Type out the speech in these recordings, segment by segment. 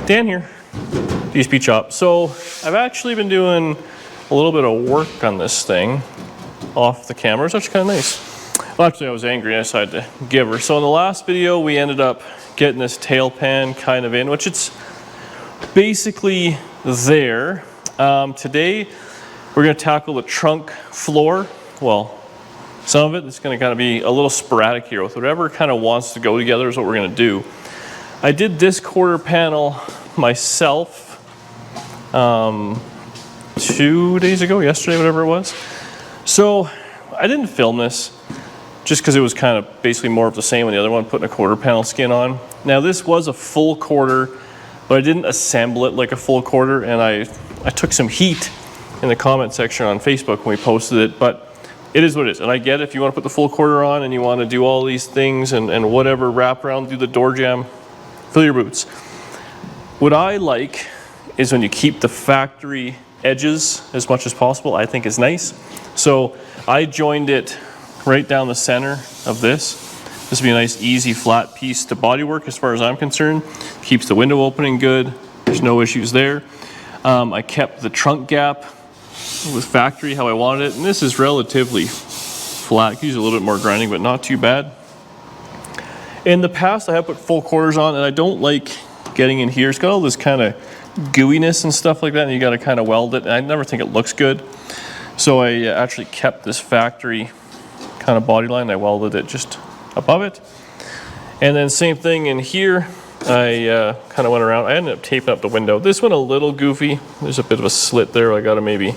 Dan here, DSP Chop. So I've actually been doing a little bit of work on this thing off the camera. It's actually kind of nice. Well, actually I was angry and I decided to give her. So in the last video we ended up getting this tail pan kind of in, which it's basically there. Today we're going to tackle the trunk floor. Well, some of it is going to kind of be a little sporadic here with whatever kind of wants to go together is what we're going to do. I did this quarter panel myself 2 days ago, yesterday, whatever it was. So I didn't film this just because it was kind of basically more of the same on the other one, putting a quarter panel skin on. Now this was a full quarter, but I didn't assemble it like a full quarter, and I took some heat in the comment section on Facebook when we posted it, but it is what it is. And I get it, if you want to put the full quarter on and you want to do all these things and whatever, wrap around, do the door jamb, fill your boots. What I like is when you keep the factory edges as much as possible. I think is nice. So I joined it right down the center of this. This would be a nice easy flat piece to bodywork as far as I'm concerned. Keeps the window opening good. There's no issues there. I kept the trunk gap with factory how I wanted it, and this is relatively flat. Could use a little bit more grinding, but not too bad. In the past I have put full quarters on, and I don't like getting in here. It's got all this kind of gooiness and stuff like that, and you got to kind of weld it, and I never think it looks good. So I actually kept this factory kind of body line. I welded it just above it, and then same thing in here. I kind of went around. I ended up taping up the window. This one a little goofy. There's a bit of a slit there I got to maybe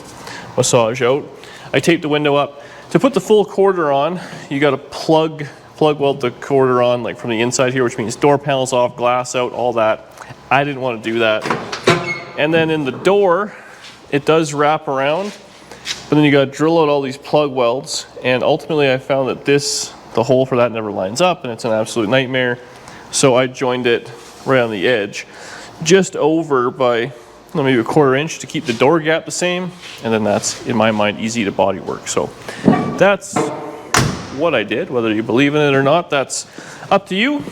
massage out. I taped the window up. To put the full quarter on, you got to plug weld the quarter on like from the inside here, which means door panels off, glass out, all that. I didn't want to do that. And then in the door, it does wrap around, but then you got to drill out all these plug welds, and ultimately I found that the hole for that never lines up, and it's an absolute nightmare. So I joined it right on the edge, just over by maybe a 1/4 inch to keep the door gap the same, and then that's, in my mind, easy to body work. So that's what I did. Whether you believe in it or not, that's up to you.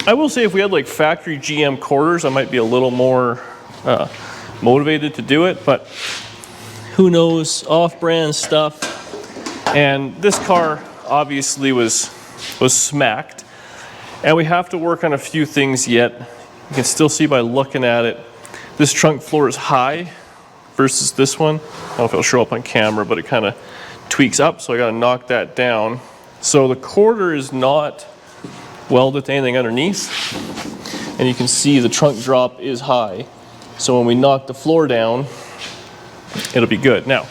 I will say if we had like factory GM quarters, I might be a little more motivated to do it, but who knows, off-brand stuff. And this car obviously was smacked, and we have to work on a few things yet. You can still see by looking at it, this trunk floor is high versus this one. I don't know if it'll show up on camera, but it kind of tweaks up, so I got to knock that down. So the quarter is not welded to anything underneath, and you can see the trunk drop is high. So when we knock the floor down, it'll be good. Now,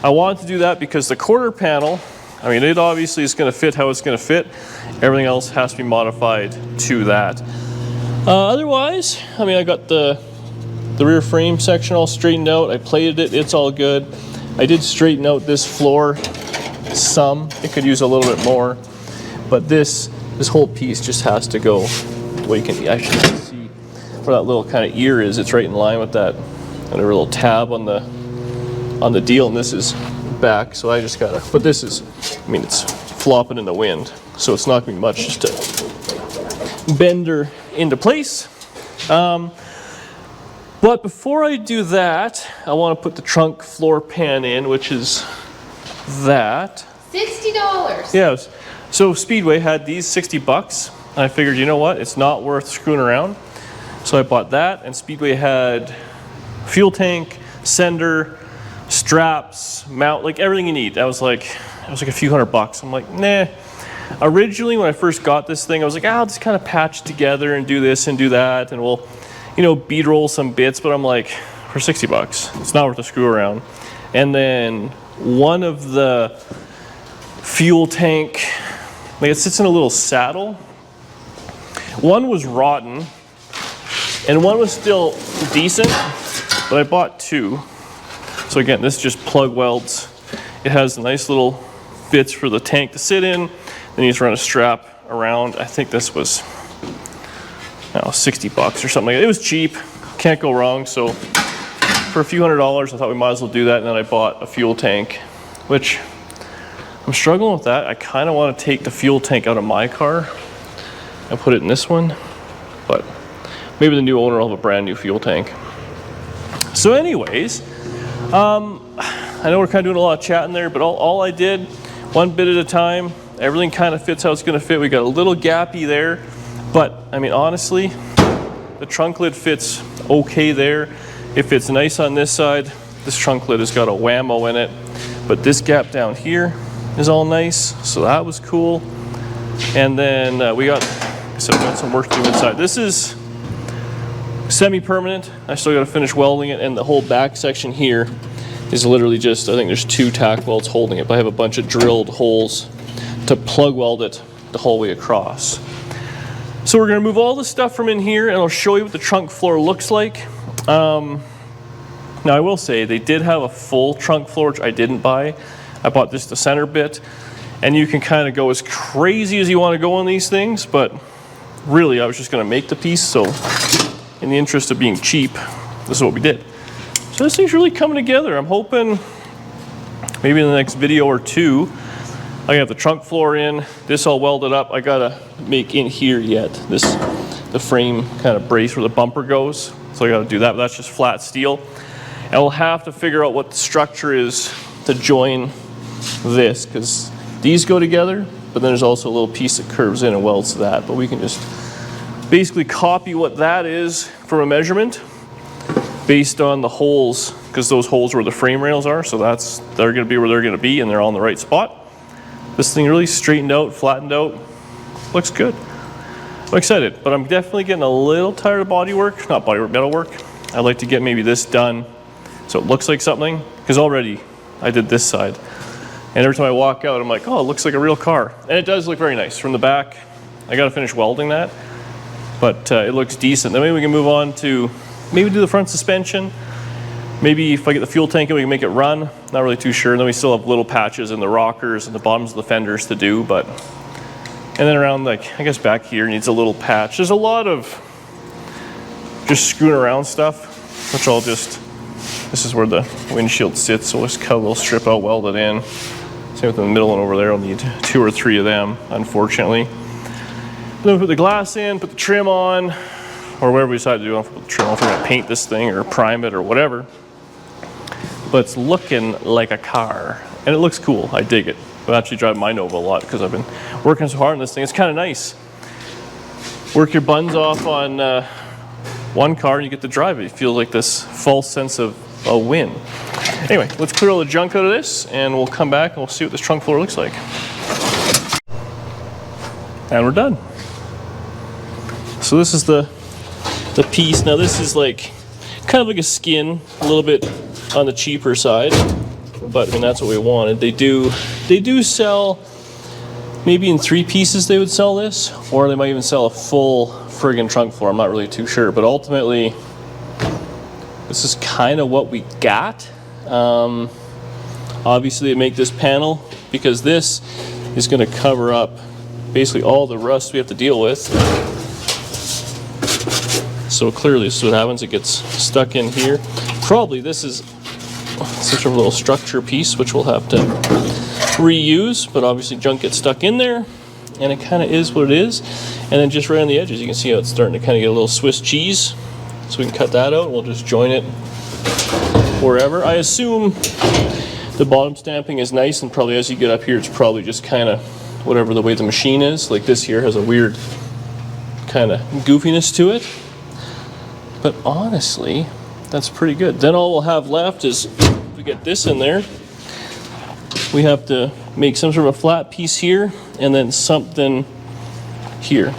I wanted to do that because the quarter panel, I mean, it obviously is going to fit how it's going to fit. Everything else has to be modified to that. Otherwise, I mean, I got the rear frame section all straightened out. I plated it. It's all good. I did straighten out this floor some. It could use a little bit more, but this whole piece just has to go. Well, you can actually see where that little kind of ear is. It's right in line with that, and a little tab on the deal, and this is back. So I just gotta. But this is, I mean, it's flopping in the wind, so it's not gonna be much just to bend her into place. But before I do that, I want to put the trunk floor pan in, which is that. $60. Yeah. So Speedway had these $60, and I figured, you know what, it's not worth screwing around. So I bought that, and Speedway had fuel tank, sender, straps, mount, like everything you need. It was like a few $100. I'm like, nah. Originally, when I first got this thing, I was like, I'll just kind of patch it together and do this and do that, and we'll, you know, bead roll some bits. But I'm like, for $60, it's not worth the screw around. And then one of the fuel tank, like it sits in a little saddle. One was rotten, and one was still decent, but I bought two. So again, this just plug welds. It has nice little bits for the tank to sit in. Then you just run a strap around. I think this was, I don't know, $60 or something like that. It was cheap, can't go wrong. So for a few $100s, I thought we might as well do that. And then I bought a fuel tank, which I'm struggling with that. I kind of want to take the fuel tank out of my car and put it in this one, but maybe the new owner will have a brand new fuel tank. So anyways, I know we're kind of doing a lot of chatting there, but all I did, one bit at a time, everything kind of fits how it's going to fit. We got a little gappy there, but I mean, honestly, the trunk lid fits okay there. It fits nice on this side. This trunk lid has got a whammo in it, but this gap down here is all nice, so that was cool. And then we got some work to do inside. This is semi-permanent. I still got to finish welding it, and the whole back section here is literally just, I think there's 2 tack welds holding it, but I have a bunch of drilled holes to plug weld it the whole way across. So we're going to move all the stuff from in here, and I'll show you what the trunk floor looks like. Now I will say they did have a full trunk floor, which I didn't buy. I bought just the center bit, and you can kind of go as crazy as you want to go on these things, but really I was just going to make the piece, so in the interest of being cheap, this is what we did. So this thing's really coming together. I'm hoping maybe in the next video or 2, I have the trunk floor in, this all welded up. I gotta make in here yet, the frame kind of brace where the bumper goes. So I gotta do that, but that's just flat steel. And we'll have to figure out what the structure is to join this, because these go together, but then there's also a little piece that curves in and welds to that. But we can just basically copy what that is from a measurement based on the holes, because those holes are where the frame rails are, so they're going to be where they're going to be, and they're all in the right spot. This thing really straightened out, flattened out, looks good. I'm excited, but I'm definitely getting a little tired of body work, not body work, metal work. I'd like to get maybe this done so it looks like something, because already I did this side, and every time I walk out I'm like, oh, it looks like a real car, and it does look very nice from the back. I got to finish welding that, but it looks decent. Then maybe we can move on to maybe do the front suspension. Maybe if I get the fuel tank in, we can make it run. Not really too sure. And then we still have little patches in the rockers and the bottoms of the fenders to do. But and then around, like, I guess back here needs a little patch. There's a lot of just screwing around stuff, which I'll just, this is where the windshield sits, so let's cut a little strip out, weld it in. Same with the middle one over there. I'll need 2 or 3 of them, unfortunately. Then we put the glass in, put the trim on, or whatever we decide to do. I'll put the trim on if we're going to paint this thing or prime it or whatever. But it's looking like a car, and it looks cool. I dig it. I actually drive my Nova a lot because I've been working so hard on this thing. It's kind of nice. Work your buns off on one car and you get to drive it. You feel like this false sense of a win. Anyway, let's clear all the junk out of this, and we'll come back and we'll see what this trunk floor looks like. And we're done. So this is the piece. Now this is like kind of like a skin, a little bit on the cheaper side, but I mean that's what we wanted. They do sell, maybe in 3 pieces they would sell this, or they might even sell a full friggin' trunk floor. I'm not really too sure, but ultimately this is kind of what we got. Obviously they make this panel because this is going to cover up basically all the rust we have to deal with. So clearly this is what happens. It gets stuck in here. Probably this is some sort of little structure piece which we'll have to reuse, but obviously junk gets stuck in there, and it kind of is what it is. And then just right on the edges you can see how it's starting to kind of get a little Swiss cheese, so we can cut that out. We'll just join it wherever. I assume the bottom stamping is nice, and probably as you get up here it's probably just kind of whatever the way the machine is. Like this here has a weird kind of goofiness to it, but honestly that's pretty good. Then all we'll have left is, if we get this in there, we have to make some sort of a flat piece here and then something here,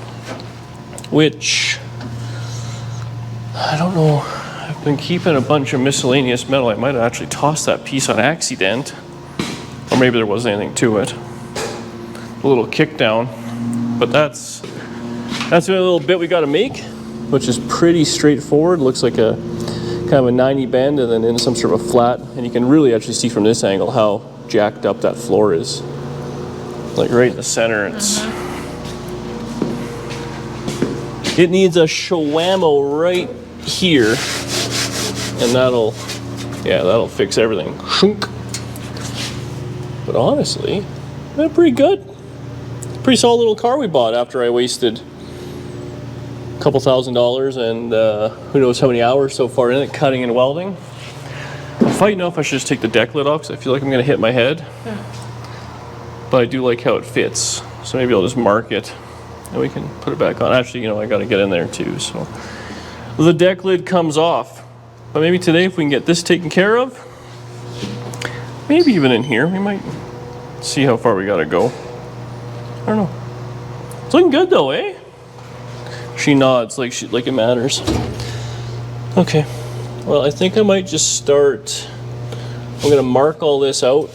which I don't know. I've been keeping a bunch of miscellaneous metal. I might have actually tossed that piece on accident, or maybe there wasn't anything to it. A little kick down, but that's the only little bit we got to make, which is pretty straightforward. Looks like a kind of a 90 bend and then in some sort of a flat, and you can really actually see from this angle how jacked up that floor is. Like right in the center, it needs a shawamo right here, and that'll fix everything. But honestly, they're pretty good. Pretty solid little car we bought after I wasted couple $1,000 and who knows how many hours so far in it, cutting and welding. I'm fighting now if I should just take the deck lid off because I feel like I'm going to hit my head. But I do like how it fits, so maybe I'll just mark it and we can put it back on. Actually, you know, I got to get in there too, so. The deck lid comes off, but maybe today if we can get this taken care of, maybe even in here, we might see how far we got to go. I don't know. It's looking good though, eh? She nods like it matters. Okay, well, I think I might just start. I'm gonna mark all this out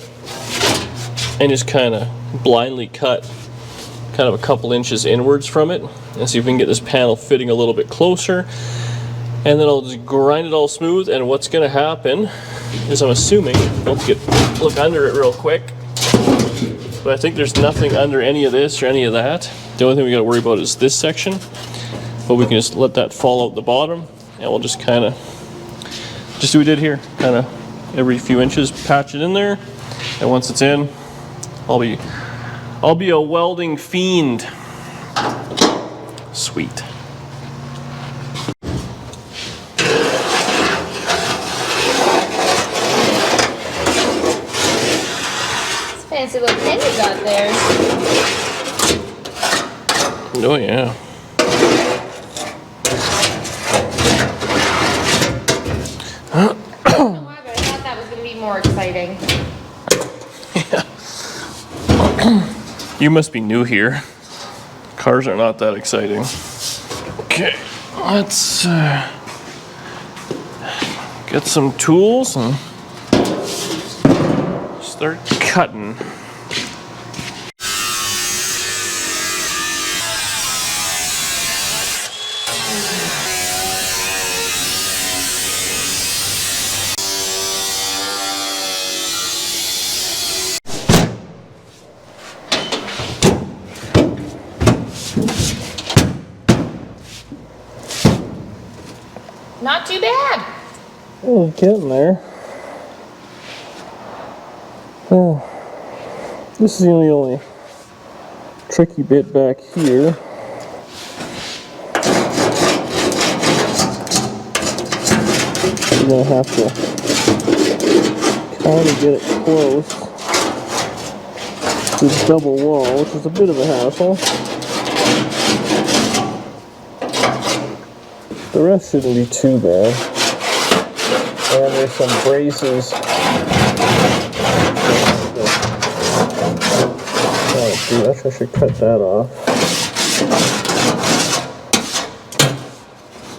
and just kind of blindly cut kind of a couple inches inwards from it and see if we can get this panel fitting a little bit closer. And then I'll just grind it all smooth, and what's gonna happen is, I'm assuming, let's look under it real quick. But I think there's nothing under any of this or any of that. The only thing we gotta worry about is this section. But we can just let that fall out the bottom, and we'll just kind of, just do what we did here, kind of every few inches, patch it in there. And once it's in, I'll be a welding fiend. Sweet. Fancy little pen you got there. Oh yeah. I thought that was going to be more exciting. Yeah. You must be new here. Cars are not that exciting. Okay, let's get some tools and start cutting. Not too bad. Oh, getting there. Oh, this is the only tricky bit back here. You're gonna have to kind of get it close to the double wall, which is a bit of a hassle. The rest shouldn't be too bad. And there's some braces. Oh, gosh, I should cut that off.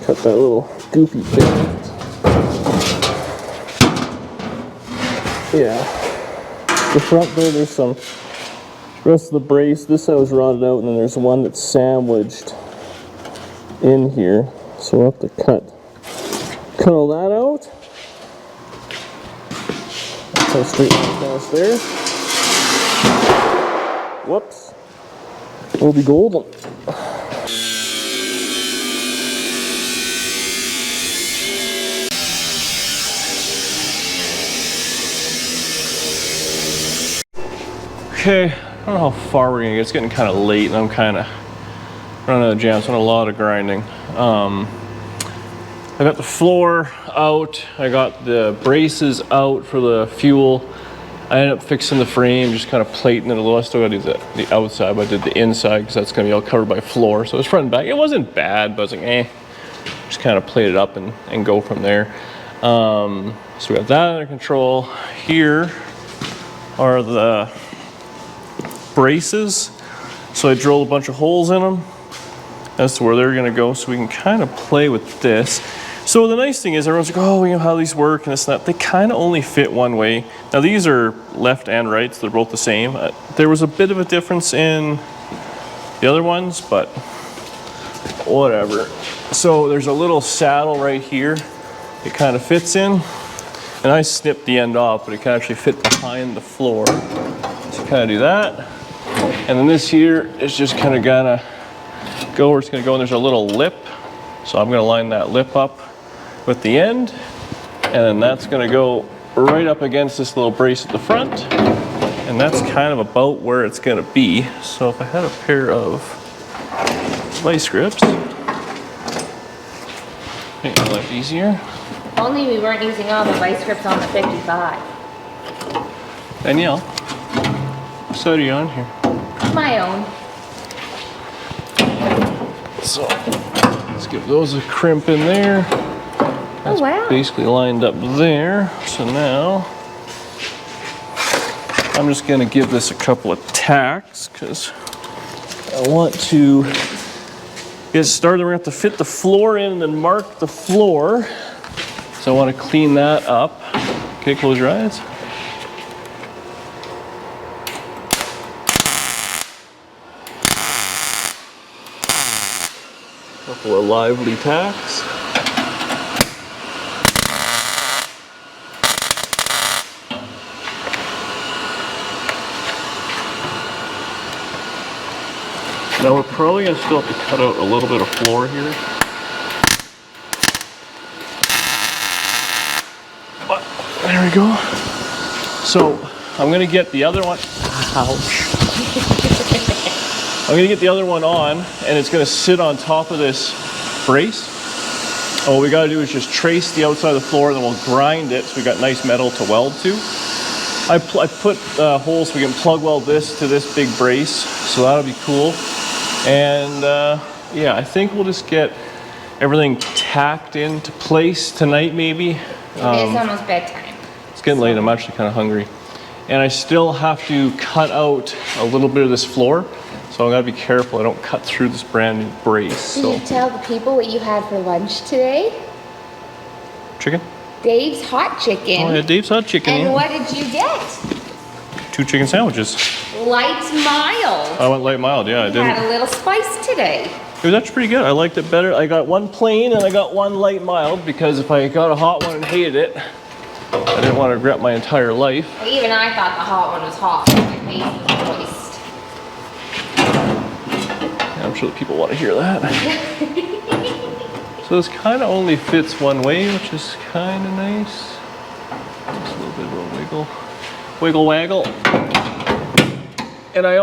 Cut that little goofy bit. Yeah. The front there's some rest of the brace. This side was rotted out, and then there's one that's sandwiched in here. So we'll have to cut all that out. Kind of straighten it across there. Whoops. We'll be golden. Okay, I don't know how far we're gonna get. It's getting kind of late, and I'm kind of running out of jams, so a lot of grinding. I got the floor out, I got the braces out for the fuel. I ended up fixing the frame, just kind of plating it a little. I still got to do the outside, but I did the inside because that's going to be all covered by floor. So it was front and back. It wasn't bad, but I was like, just kind of plate it up and go from there. So we got that under control. Here are the braces. So I drilled a bunch of holes in them as to where they're going to go, so we can kind of play with this. So the nice thing is, everyone's like, oh, you know how these work and this and that. They kind of only fit one way. Now these are left and right, so they're both the same. There was a bit of a difference in the other ones, but whatever. So there's a little saddle right here it kind of fits in, and I snipped the end off, but it can actually fit behind the floor. So kind of do that. And then this here is just kind of gonna go where it's gonna go, and there's a little lip. So I'm gonna line that lip up with the end, and then that's gonna go right up against this little brace at the front, and that's kind of about where it's gonna be. So if I had a pair of vice grips, Make my life easier. If only we weren't using all the vice grips on the 55. Danielle, what side are you on here? My own. So, let's give those a crimp in there. That's Oh, wow. basically lined up there. So now, I'm just gonna give this a couple of tacks because I want to get started. We're gonna have to fit the floor in and then mark the floor. So I want to clean that up. Okay, close your eyes. Couple of lively tacks. Now we're probably going to still have to cut out a little bit of floor here. But there we go. So I'm going to get the other one. Ouch. I'm going to get the other one on, and it's going to sit on top of this brace. And what we got to do is just trace the outside of the floor, and then we'll grind it so we got nice metal to weld to. I put holes so we can plug weld this to this big brace, so that'll be cool. And yeah, I think we'll just get everything tacked into place tonight maybe. It is almost bedtime. It's getting late, I'm actually kind of hungry. And I still have to cut out a little bit of this floor, so I gotta be careful I don't cut through this brand new brace. Did you tell the people what you had for lunch today? Chicken? Dave's hot chicken. Oh yeah, Dave's hot chicken. And yeah. what did you get? 2 chicken sandwiches. Light mild. I went light mild, yeah, I You didn't. had a little spice today. It was actually pretty good. I liked it better. I got one plain and I got one light mild because if I got a hot one and hated it, I didn't want to regret my entire life. Well, even I thought the hot one was hot. My face was moist. Yeah, I'm sure that people want to hear that. So this kind of only fits one way, which is kind of nice. Just a little bit of a wiggle. Wiggle waggle. And I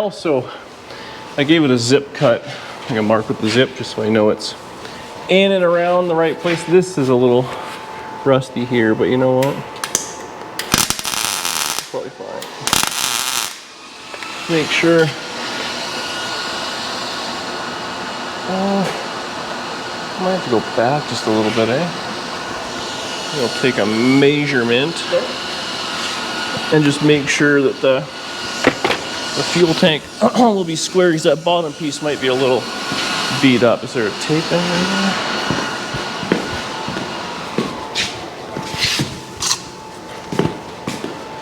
gave it a zip cut. I'm gonna mark with the zip just so I know it's in and around the right place. This is a little rusty here, but you know what? Probably fine. Make sure. I might have to go back just a little bit, eh? I'll take a measurement and just make sure that the fuel tank will be square because that bottom piece might be a little beat up. Is there a tape in there?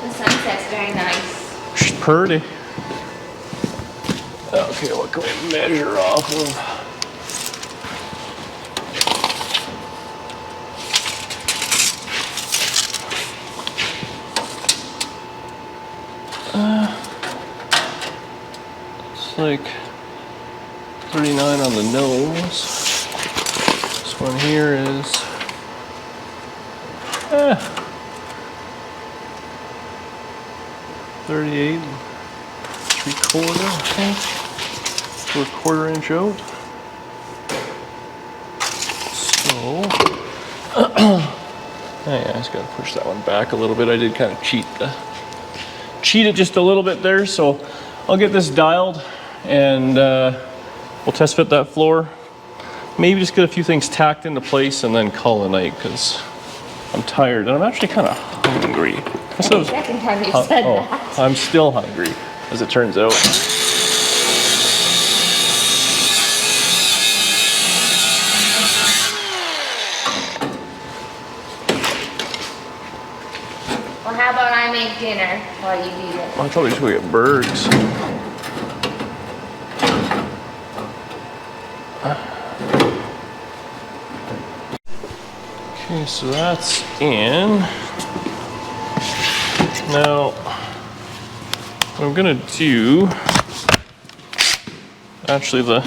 The sunset's very nice. She's pretty. Okay, what can we measure off of? It's like 39 on the nose. This one here is 38 and 3/4, I think. We're 1/4 inch out. So, yeah, I just gotta push that one back a little bit. I did kind of cheat it just a little bit there, so I'll get this dialed and we'll test fit that floor. Maybe just get a few things tacked into place and then call it a night because I'm tired and I'm actually kind of hungry. That's the second time you've said that. I'm still hungry, as it turns out. Well, how about I make dinner while you do this? I thought we should go get birds. Okay, so that's in. Now, what I'm gonna do, actually the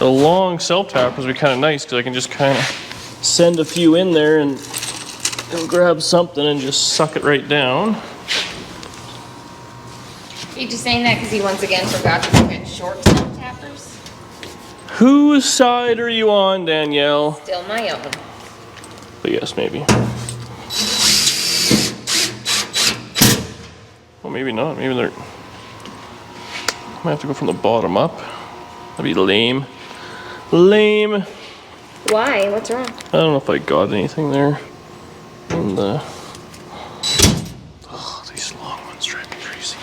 long self-tappers would be kind of nice because I can just kind of send a few in there and grab something and just suck it right down. Are you just saying that because you once again forgot to get short self tappers? Whose side are you on, Danielle? Still my own. But yes, maybe. Well, maybe not. Maybe they're... I might have to go from the bottom up. That'd be lame. Lame. Why? What's wrong? I don't know if I got anything there. In the... Oh, these long ones drive me crazy.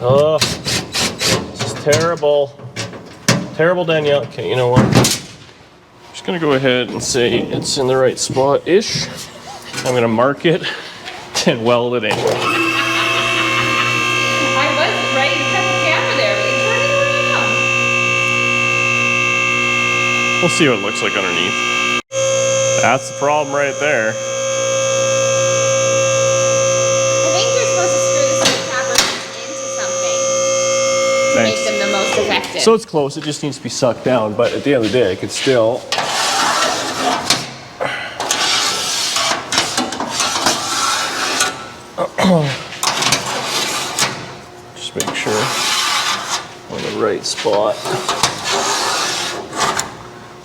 Oh, this is terrible. Terrible, Danielle. Okay, you know what? I'm just gonna go ahead and say it's in the right spot-ish. I'm gonna mark it and weld it in. I was ready to cut the camera there, but you turned it around. We'll see what it looks like underneath. That's the problem right there. I think you're supposed to screw the side cappers into something to Thanks. make them the most effective. So it's close, it just needs to be sucked down, but at the end of the day, I could still... Just make sure I'm on the right spot.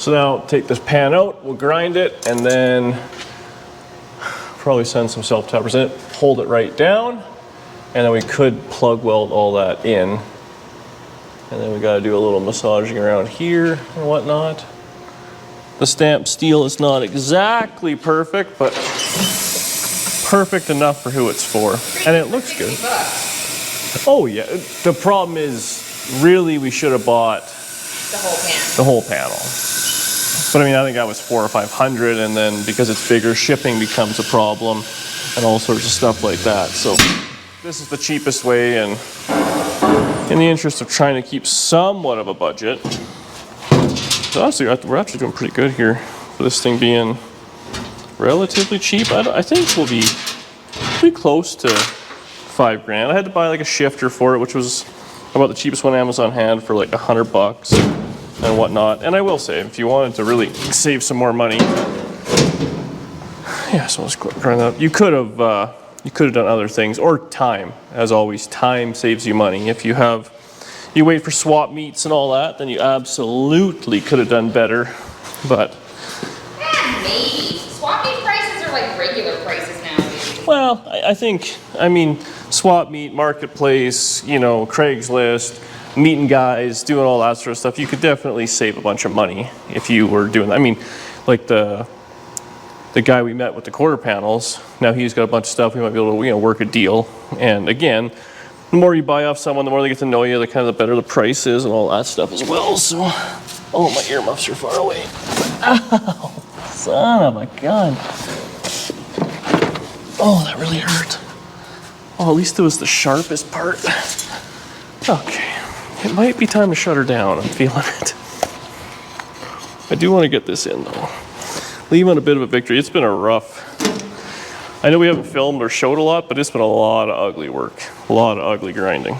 So now take this pan out, we'll grind it, and then probably send some self-tappers in it, hold it right down, and then we could plug weld all that in. And then we gotta do a little massaging around here and whatnot. The stamped steel is not exactly perfect, but perfect enough for who it's for. And it looks good. $60. Oh yeah, the problem is, really we should have bought The whole pan. the whole panel. But I mean, I think that was $400 or $500, and then because it's bigger, shipping becomes a problem, and all sorts of stuff like that. So this is the cheapest way, and in the interest of trying to keep somewhat of a budget. So honestly, we're actually doing pretty good here for this thing being relatively cheap. I think we'll be pretty close to $5 grand. I had to buy like a shifter for it, which was about the cheapest one Amazon had for like $100 and whatnot. And I will say, if you wanted to really save some more money, yeah, so let's grind that up. You could have done other things, or time. As always, time saves you money. If you wait for swap meets and all that, then you absolutely could have done better. But Maybe. Swap meet prices are like regular prices nowadays. well, I mean, swap meet, marketplace, you know, Craigslist, meeting guys, doing all that sort of stuff. You could definitely save a bunch of money if you were doing that. I mean, like the guy we met with the quarter panels, now he's got a bunch of stuff. We might be able to, you know, work a deal. And again, the more you buy off someone, the more they get to know you, the kind of the better the price is and all that stuff as well. So, oh, my earmuffs are far away. Ow, son of a gun. Oh, that really hurt. Oh, at least it was the sharpest part. Okay, it might be time to shut her down. I'm feeling it. I do want to get this in though. Leave on a bit of a victory. It's been a rough. I know we haven't filmed or showed a lot, but it's been a lot of ugly work. A lot of ugly grinding.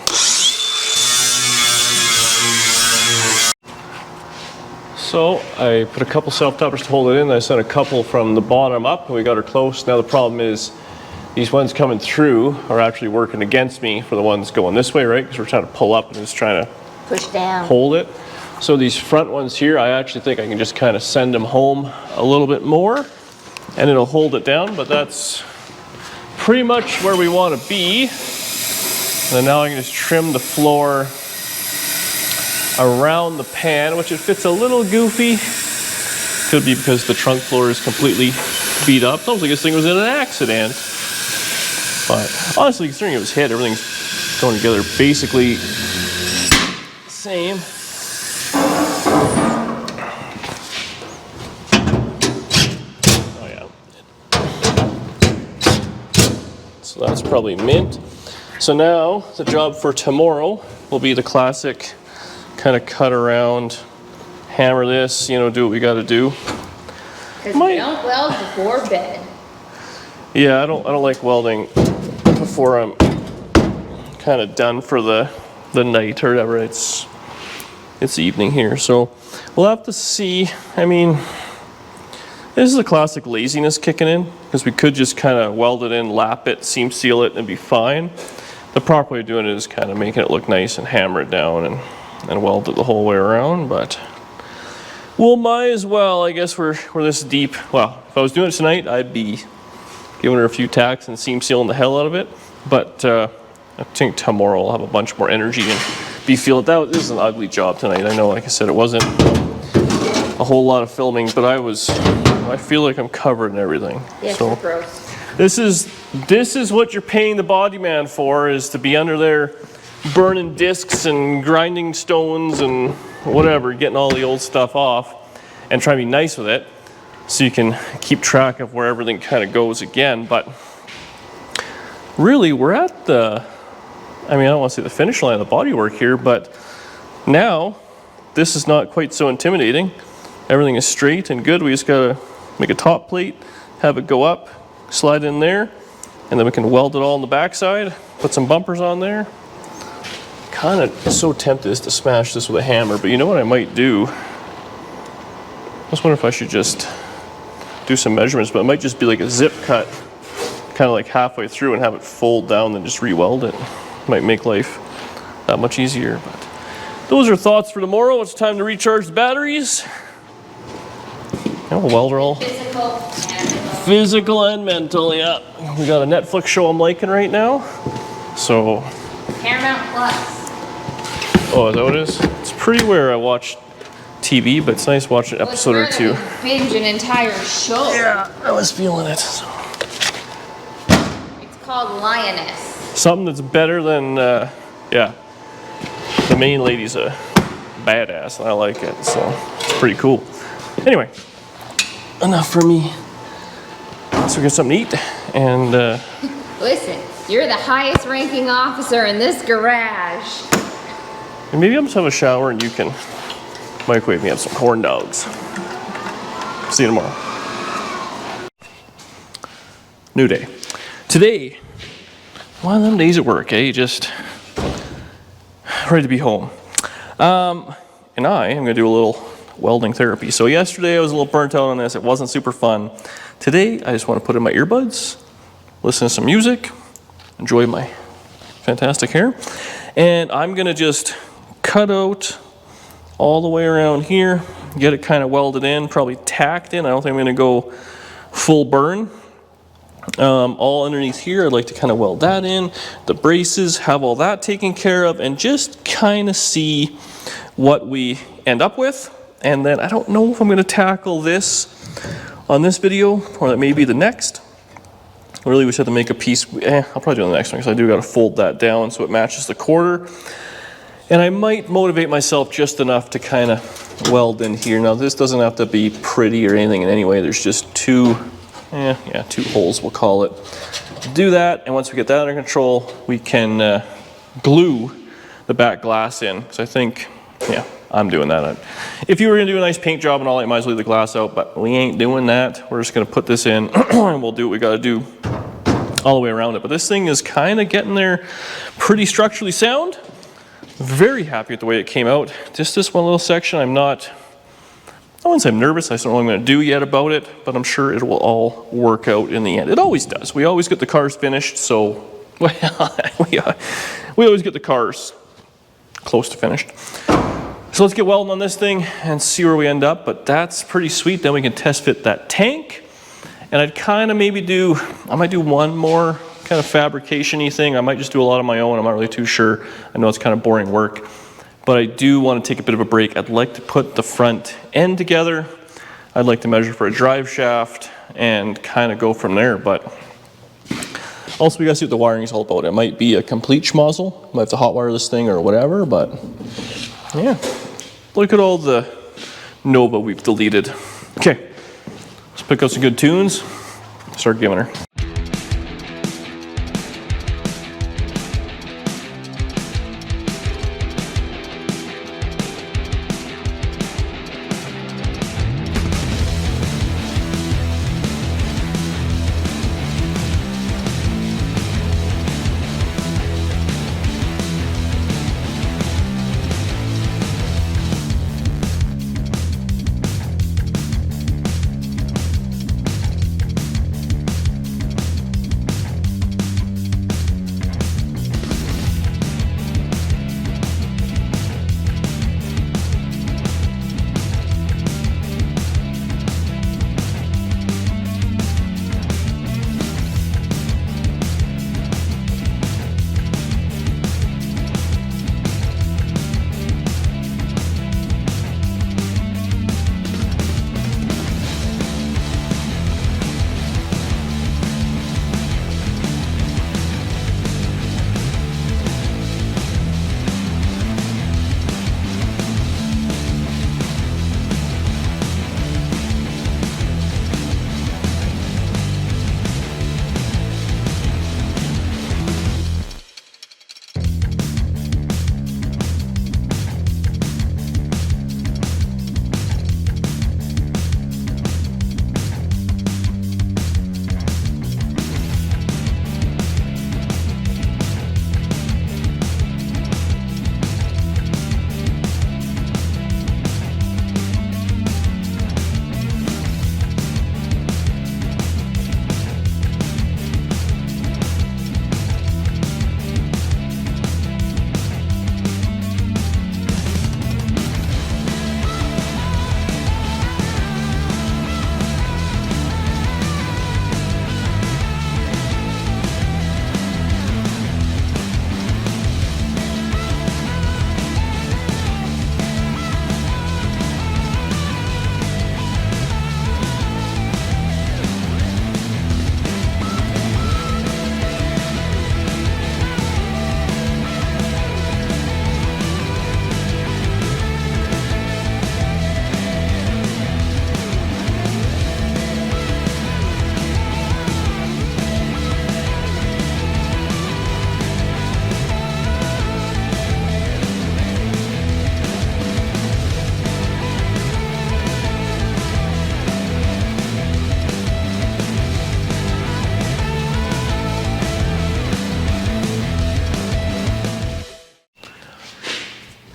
So I put a couple self-toppers to hold it in. I sent a couple from the bottom up and we got her close. Now the problem is these ones coming through are actually working against me for the ones going this way, right? Because we're trying to pull up and just trying to Push down. hold it. So these front ones here, I actually think I can just kind of send them home a little bit more and it'll hold it down, but that's pretty much where we want to be. And then now I can just trim the floor around the pan, which it fits a little goofy. Could be because the trunk floor is completely beat up. Sounds like this thing was in an accident. But honestly, considering it was hit, everything's going together basically the same. Oh yeah. So that's probably mint. So now the job for tomorrow will be the classic kind of cut around, hammer this, you know, do what we got to do. Because we don't weld before bed. Yeah, I don't like welding before I'm kind of done for the night or whatever. It's evening here, so we'll have to see. I mean, This is a classic laziness kicking in, because we could just kind of weld it in, lap it, seam seal it, and be fine. The proper way of doing it is kind of making it look nice and hammer it down and weld it the whole way around, but we'll might as well. I guess we're this deep. Well, if I was doing it tonight, I'd be giving her a few tacks and seam sealing the hell out of it, but I think tomorrow I'll have a bunch more energy and be feeling that. This is an ugly job tonight. I know, like I said, it wasn't a whole lot of filming, but I feel like I'm covered in everything. Yeah, so gross. this is what you're paying the body man for, is to be under there burning discs and grinding stones and whatever, getting all the old stuff off and trying to be nice with it so you can keep track of where everything kind of goes again. But really, we're at I don't want to say the finish line of the bodywork here, but now this is not quite so intimidating. Everything is straight and good. We just gotta make a top plate, have it go up, slide in there, and then we can weld it all on the backside, put some bumpers on there. Kind of so tempted to smash this with a hammer, but you know what I might do? I just wonder if I should just do some measurements, but it might just be like a zip cut, kind of like halfway through, and have it fold down and just re-weld it. Might make life that much easier. But those are thoughts for tomorrow. It's time to recharge the batteries. Weld are all physical and mental. Yeah, we got a Netflix show I'm liking right now. So Paramount Plus. Oh, is that what it is? It's pretty rare I watch TV, but it's nice watching an episode or two. Binge an entire show. Yeah, I was feeling it. So. It's called Lioness. Something that's better than, yeah. The main lady's a badass, and I like it, so it's pretty cool. Anyway, enough for me. So we get something to eat, and Listen, you're the highest ranking officer in this garage. and maybe I'll just have a shower and you can microwave me up some corn dogs. See you tomorrow. New day. Today, one of them days at work, just ready to be home. And I am going to do a little welding therapy. So yesterday I was a little burnt out on this. It wasn't super fun. Today I just want to put in my earbuds, listen to some music, enjoy my fantastic hair, and I'm going to just cut out all the way around here, get it kind of welded in, probably tacked in. I don't think I'm going to go full burn. All underneath here, I'd like to kind of weld that in, the braces, have all that taken care of, and just kind of see what we end up with. And then I don't know if I'm going to tackle this on this video, or that may be the next. I really wish I had to make a piece. I'll probably do it on the next one, because I do got to fold that down so it matches the quarter. And I might motivate myself just enough to kind of weld in here. Now this doesn't have to be pretty or anything in any way. There's just two holes, we'll call it. Do that, and once we get that under control, we can glue the back glass in. Because I think, I'm doing that. If you were going to do a nice paint job and all, I might as well leave the glass out, but we ain't doing that. We're just going to put this in, and we'll do what we got to do all the way around it. But this thing is kind of getting there pretty structurally sound. Very happy with the way it came out. Just this one little section, I wouldn't say I'm nervous. I don't know what I'm going to do yet about it, but I'm sure it will all work out in the end. It always does. We always get the cars finished, so we always get the cars close to finished. So let's get welding on this thing and see where we end up, but that's pretty sweet. Then we can test fit that tank, and I'd kind of I might do one more kind of fabrication-y thing. I might just do a lot on my own. I'm not really too sure. I know it's kind of boring work, but I do want to take a bit of a break. I'd like to put the front end together. I'd like to measure for a drive shaft and kind of go from there, but also we gotta see what the wiring is all about. It might be a complete schmozzle. Might have to hot wire this thing or whatever, but yeah. Look at all the Nova we've deleted. Okay, let's pick out some good tunes, start giving her.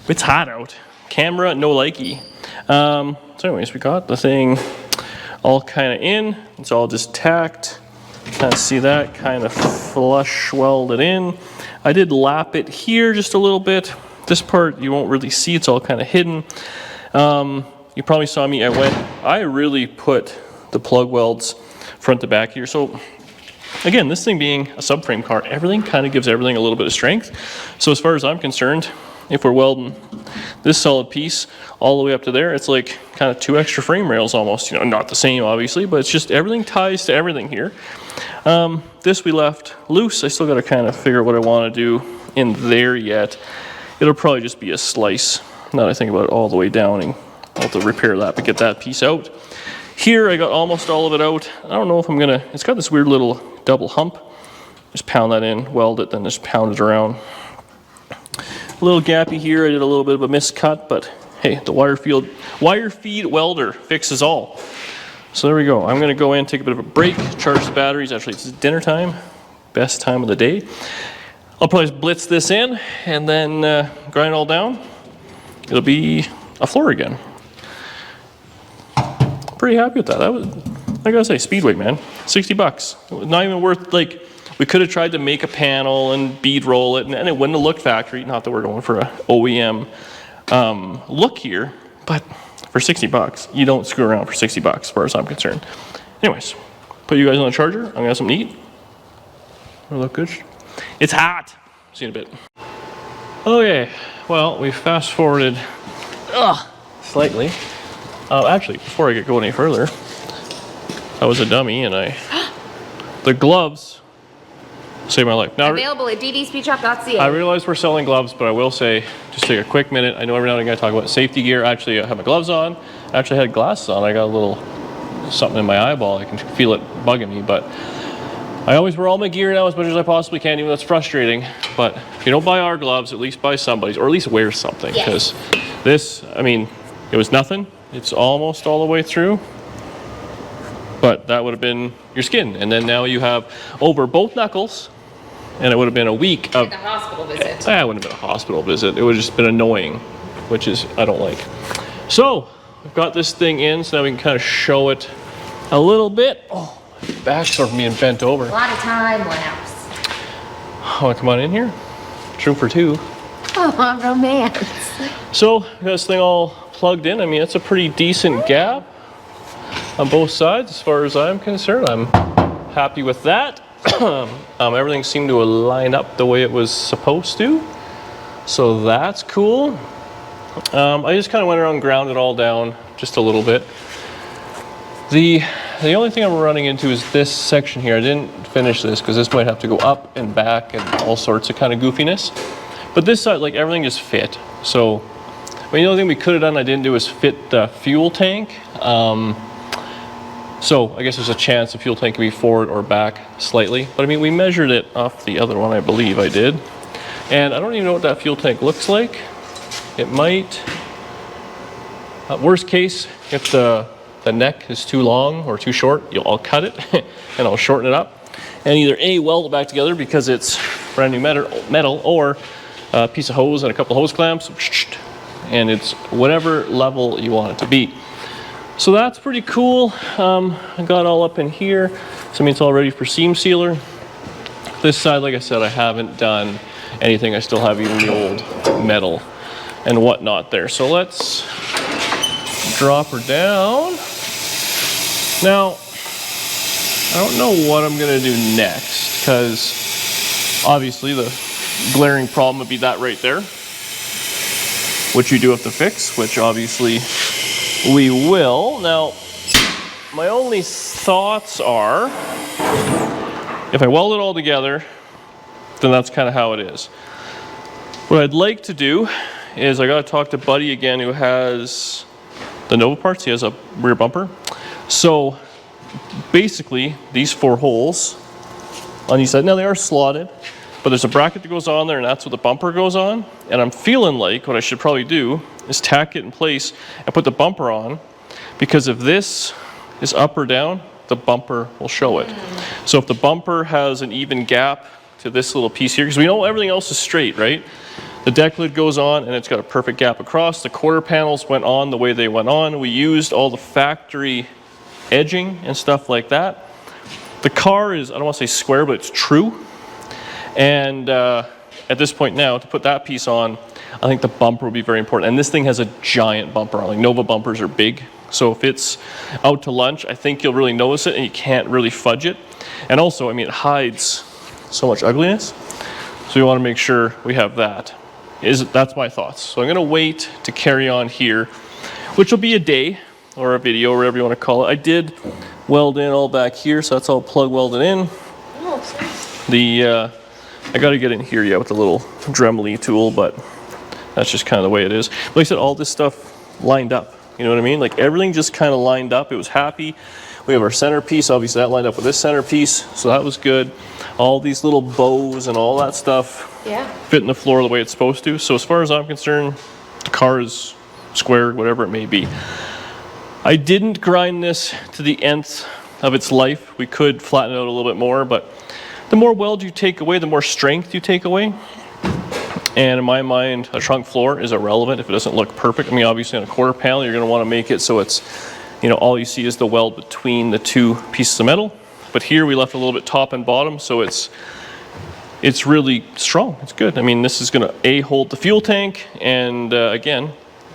It's hot out. Camera, no likey. So anyways, we got the thing all kind of in. It's all just tacked. Kind of see that kind of flush welded in. I did lap it here just a little bit. This part you won't really see, it's all kind of hidden. You probably saw me, I really put the plug welds front to back here. So again, this thing being a subframe car, everything kind of gives everything a little bit of strength. So as far as I'm concerned, if we're welding this solid piece all the way up to there, it's like kind of 2 extra frame rails almost. You know, not the same obviously, but it's just everything ties to everything here. This we left loose. I still got to kind of figure out what I want to do in there yet. It'll probably just be a slice. Now that I think about it, all the way down, and I'll have to repair that to get that piece out. Here I got almost all of it out. I don't know if I'm gonna, it's got this weird little double hump. Just pound that in, weld it, then just pound it around. A little gappy here, I did a little bit of a miscut, but hey, the wire feed welder fixes all. So there we go. I'm gonna go in, take a bit of a break, charge the batteries. Actually, it's dinner time, best time of the day. I'll probably blitz this in and then grind it all down. It'll be a floor again. Pretty happy with that. That was, I gotta say, Speedway, man. 60 bucks. It was not even worth, like, we could have tried to make a panel and bead roll it, and it wouldn't have looked factory. Not that we're going for a OEM look here, but for 60 bucks, you don't screw around for 60 bucks as far as I'm concerned. Anyways, put you guys on the charger. I'm gonna have something to eat. It'll look good. It's hot. See you in a bit. Okay, well, we fast forwarded slightly. Actually, before I go any further, I was a dummy and the gloves saved my life. Now, Available at ddspeedshop.ca. I realize we're selling gloves, but I will say, just take a quick minute. I know every now and again I talk about safety gear. Actually, I have my gloves on. I actually had glasses on. I got a little something in my eyeball. I can feel it bugging me, but I always wear all my gear now as much as I possibly can, even though it's frustrating. But if you don't buy our gloves, at least buy somebody's, or at least wear something. Because this, I mean, it was nothing. It's almost all the way through. But that would have been your skin. And then now you have over both knuckles, and it would have been a week of... a hospital visit. It wouldn't have been a hospital visit. It would have just been annoying, which is, I don't like. So, I've got this thing in, so now we can kind of show it a little bit. Oh, my back's sort of being bent over. A lot of time, one house. Oh, come on in here. True for two. Oh, romance. So, got this thing all plugged in. I mean, it's a pretty decent gap on both sides as far as I'm concerned. I'm happy with that. Everything seemed to line up the way it was supposed to. So that's cool. I just kind of went around and ground it all down just a little bit. The only thing I'm running into is this section here. I didn't finish this because this might have to go up and back and all sorts of kind of goofiness. But this side, like, everything just fit. So, I mean, the only thing we could have done I didn't do is fit the fuel tank. So I guess there's a chance the fuel tank could be forward or back slightly. But I mean, we measured it off the other one, I believe I did. And I don't even know what that fuel tank looks like. It might, worst case, if the neck is too long or too short, I'll cut it and I'll shorten it up. And either A, weld it back together because it's brand new metal, or a piece of hose and a couple hose clamps, and it's whatever level you want it to be. So that's pretty cool. I got all up in here. So I mean, it's all ready for seam sealer. This side, like I said, I haven't done anything. I still have even the old metal and whatnot there. So let's drop her down. Now, I don't know what I'm gonna do next, because obviously the glaring problem would be that right there, which you do have to fix, which obviously we will. Now, my only thoughts are, if I weld it all together, then that's kind of how it is. What I'd like to do is I gotta talk to Buddy again, who has the Nova parts. He has a rear bumper. So basically, these 4 holes on each side, now they are slotted, but there's a bracket that goes on there, and that's where the bumper goes on. And I'm feeling like what I should probably do is tack it in place and put the bumper on, because if this is up or down, the bumper will show it. So if the bumper has an even gap to this little piece here, because we know everything else is straight, right? The deck lid goes on and it's got a perfect gap across. The quarter panels went on the way they went on. We used all the factory edging and stuff like that. The car is, I don't want to say square, but it's true. And at this point now, to put that piece on, I think the bumper will be very important. And this thing has a giant bumper on. Like Nova bumpers are big. So if it's out to lunch, I think you'll really notice it and you can't really fudge it. And also, I mean, it hides so much ugliness. So we want to make sure we have that. That's my thoughts. So I'm going to wait to carry on here, which will be a day or a video or whatever you want to call it. I did weld in all back here, so that's all plug welded in. The I got to get in here with the little Dremel tool, but that's just kind of the way it is. Like I said, all this stuff lined up. You know what I mean? Like everything just kind of lined up. It was happy. We have our centerpiece. Obviously, that lined up with this centerpiece, so that was good. All these little bows and all that stuff fit in the floor the way it's supposed to. So as far as I'm concerned, the car is square, whatever it may be. I didn't grind this to the nth of its life. We could flatten it out a little bit more, but the more weld you take away, the more strength you take away. And in my mind, a trunk floor is irrelevant if it doesn't look perfect. I mean, obviously on a quarter panel, you're going to want to make it so it's, you know, all you see is the weld between the two pieces of metal. But here we left a little bit top and bottom, so it's really strong. It's good. I mean, this is going to hold the fuel tank, and again,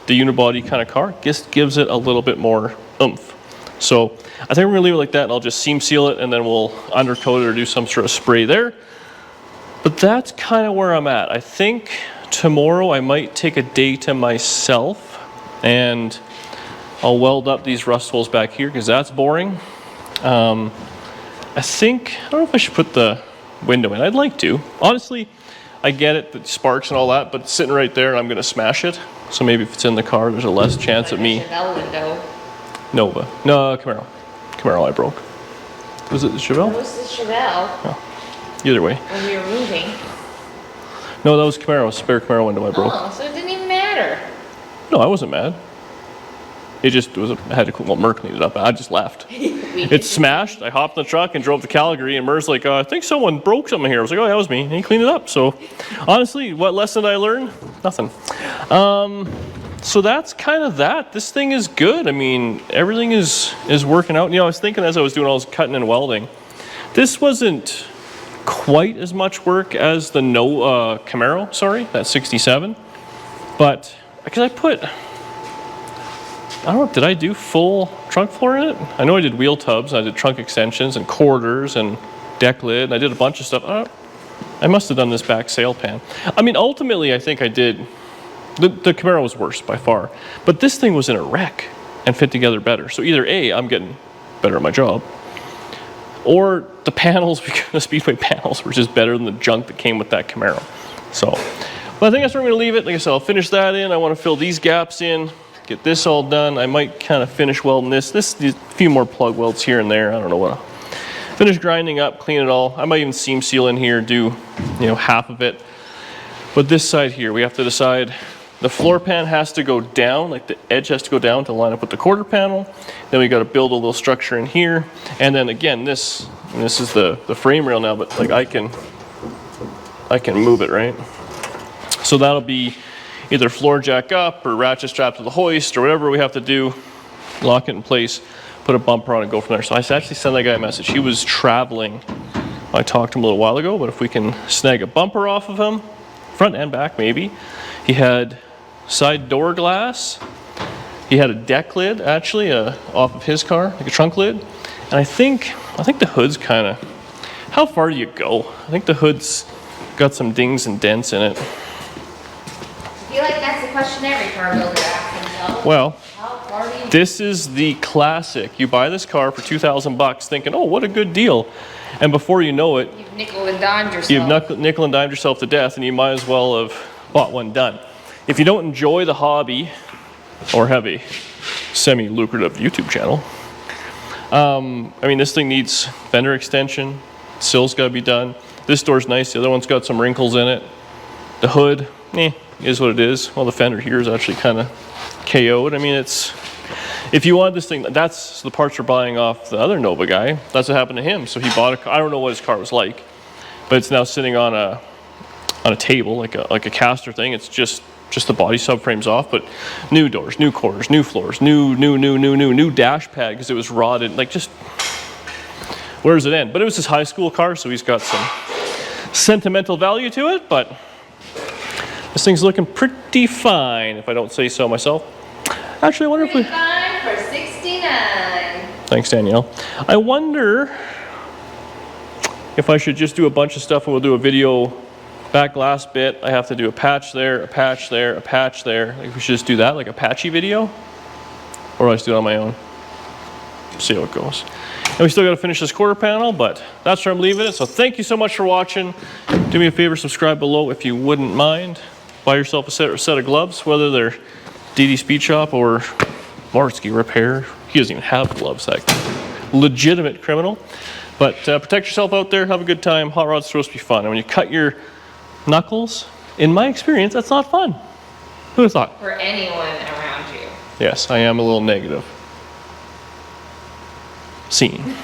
the unibody kind of car just gives it a little bit more oomph. So I think we're going to leave it like that, and I'll just seam seal it, and then we'll undercoat it or do some sort of spray there. But that's kind of where I'm at. I think tomorrow I might take a day to myself, and I'll weld up these rust holes back here because that's boring. I think, I don't know if I should put the window in. I'd like to. Honestly, I get it, the sparks and all that, but it's sitting right there and I'm going to smash it. So maybe if it's in the car, there's a less chance of me. Chevelle window. Nova. No, Camaro. Camaro I broke. Was it the Chevelle? It was the Chevelle. Oh. Either way. When we were moving. No, that was Camaro. Spare Camaro window I broke. Oh, so it didn't even matter. No, I wasn't mad. It just was, I had to, well, Mer cleaned it up. I just left. It smashed. I hopped in the truck and drove to Calgary, and Mer's like, I think someone broke something here. I was like, oh, that was me. And he cleaned it up. So honestly, what lesson did I learn? Nothing. So that's kind of that. This thing is good. I mean, everything is working out. You know, I was thinking as I was doing all this cutting and welding, this wasn't quite as much work as the Camaro, sorry, that 67. But because I put, I don't know, did I do full trunk floor in it? I know I did wheel tubs, I did trunk extensions and quarters and deck lid, and I did a bunch of stuff. I must have done this back sail pan. I mean, ultimately, I think I did. The Camaro was worse by far, but this thing was in a wreck and fit together better. So either A, I'm getting better at my job, or the panels, the Speedway panels, were just better than the junk that came with that Camaro. So, but I think that's where I'm going to leave it. Like I said, I'll finish that in. I want to fill these gaps in. Get this all done. I might kind of finish welding this. A few more plug welds here and there. I don't know what. Finish grinding up, clean it all. I might even seam seal in here, do, you know, half of it. But this side here, we have to decide. The floor pan has to go down, like the edge has to go down to line up with the quarter panel. Then we got to build a little structure in here. And then again, this is the frame rail now, but like I can move it, right? So that'll be either floor jack up or ratchet strap to the hoist or whatever we have to do, lock it in place, put a bumper on and go from there. So I actually sent that guy a message. He was traveling. I talked to him a little while ago, but if we can snag a bumper off of him, front and back maybe. He had side door glass. He had a deck lid actually off of his car, like a trunk lid. And I think the hood's kind of, how far do you go? I think the hood's got some dings and dents in it. I feel like that's the question every car builder asks themselves. Well, how far do you this is the classic. You buy this car for $2,000 thinking, oh, what a good deal. And before you know it, You've nickel and dimed yourself. you've nickel and dimed yourself to death, and you might as well have bought one done. If you don't enjoy the hobby or have a semi-lucrative YouTube channel, I mean, this thing needs fender extension, sill's got to be done. This door's nice, the other one's got some wrinkles in it. The hood, is what it is. Well, the fender here is actually kind of KO'd. I mean, if you want this thing, that's the parts we're buying off the other Nova guy. That's what happened to him. So he bought a car. I don't know what his car was like, but it's now sitting on on a table, like a caster thing. It's just the body subframe's off, but new doors, new quarters, new floors, new dash pad because it was rotted. Like, just where does it end? But it was his high school car, so he's got some sentimental value to it, but this thing's looking pretty fine, if I don't say so myself. Actually, I wonder if we... Fine for $69. Thanks, Danielle. I wonder if I should just do a bunch of stuff and we'll do a video back last bit. I have to do a patch there, a patch there, a patch there. Like, we should just do that, like a patchy video? Or I just do it on my own? See how it goes. And we still got to finish this quarter panel, but that's where I'm leaving it. So thank you so much for watching. Do me a favor, subscribe below if you wouldn't mind. Buy yourself a set of gloves, whether they're DD Speed Shop or Marski Repair. He doesn't even have gloves, that legitimate criminal. But protect yourself out there, have a good time. Hot rod's supposed to be fun. And when you cut your knuckles, in my experience, that's not fun. Who would have thought? For anyone around you. Yes, I am a little negative. Scene.